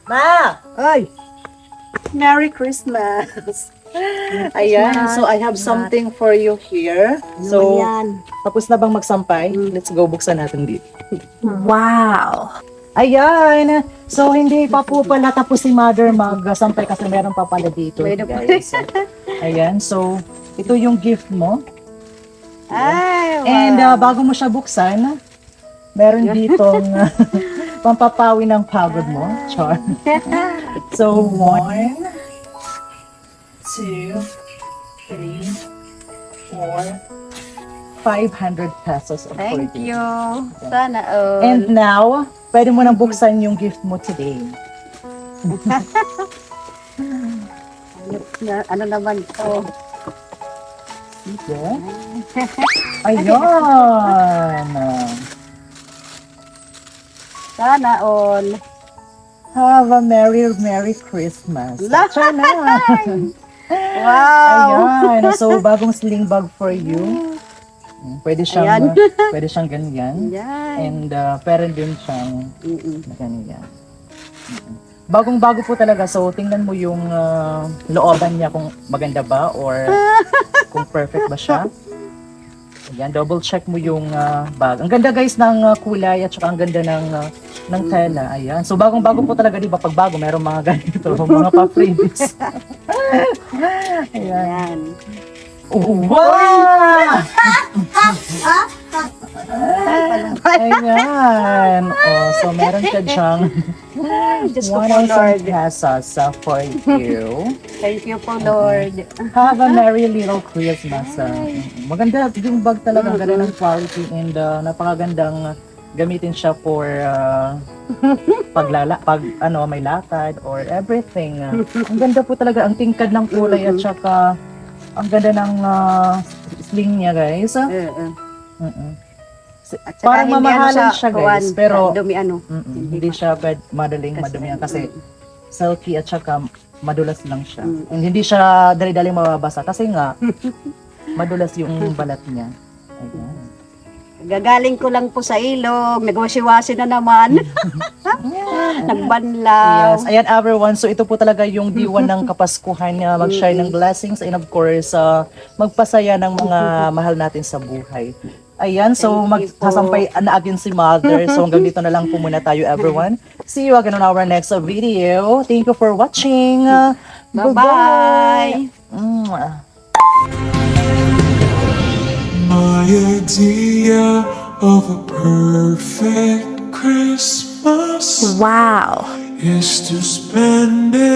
Ma! Ay! Merry Christmas! Ayan, so I have something for you here. So, yan. tapos na bang magsampay? Let's go, buksan natin dito. Wow. Ayan! So, hindi pa po pala tapos si Mother magsampay kasi meron pa pala dito. Meron pa. Guys. Ayan, so, ito yung gift mo. Ay, wow. And bago mo siya buksan, meron ditong pampapawi ng pagod mo. Char. So, 1, 2, 3, 4, 500 pesos of Thank for you. Sana all. And now, pwede mo nang buksan yung gift mo today. Ano naman to? Sige. Ayun! Sana all. Have a Merry Christmas. Try na! Wow! Ayan. So, bagong sling bag for you. Pwede Ayan. siyang ganyan. Yan. And meron din siyang ganyan. Bagong-bago po talaga. So, tingnan mo yung looban niya kung maganda ba or kung perfect ba siya. Ayan, double check mo yung bag. Ang ganda guys ng kulay at saka ang ganda ng tela. Ayan. So, bagong-bago po talaga, di ba? Pag bago, merong mga ganito, mga pa-freebies. Ayan. Yan. Wow! Ayan. Oh, so meron ka dyang Diyos ko po, Lord. 1,000 pesos for you. Thank you po, Lord. Have a merry little Christmas. Maganda yung bag talaga. Ang ganda ng quality and napakagandang gamitin siya for may lakad or everything. Ang ganda po talaga. Ang tingkad ng kulay at saka ang ganda ng sling niya, guys. At saka Parang hindi mamahalan siya, kuwan, guys. Pero dumi ano. hindi siya madaling madumihan kasi silky at saka madulas lang siya. And hindi siya dali-daling mababasa kasi nga madulas yung balat niya. Ayan. Gagaling ko lang po sa ilog. Nagwasi-wasi na naman. Nagbanlaw. Yes. Ayan everyone. So ito po talaga yung diwan ng Kapaskuhan na mag-share ng blessings and of course magpasaya ng mga mahal natin sa buhay. Ayan, so magsasampay na again si Mother. So hanggang dito na lang po muna tayo everyone. See you again on our next video. Thank you for watching. Bye-bye. Mwah. My idea of a perfect Christmas Wow. is to spend it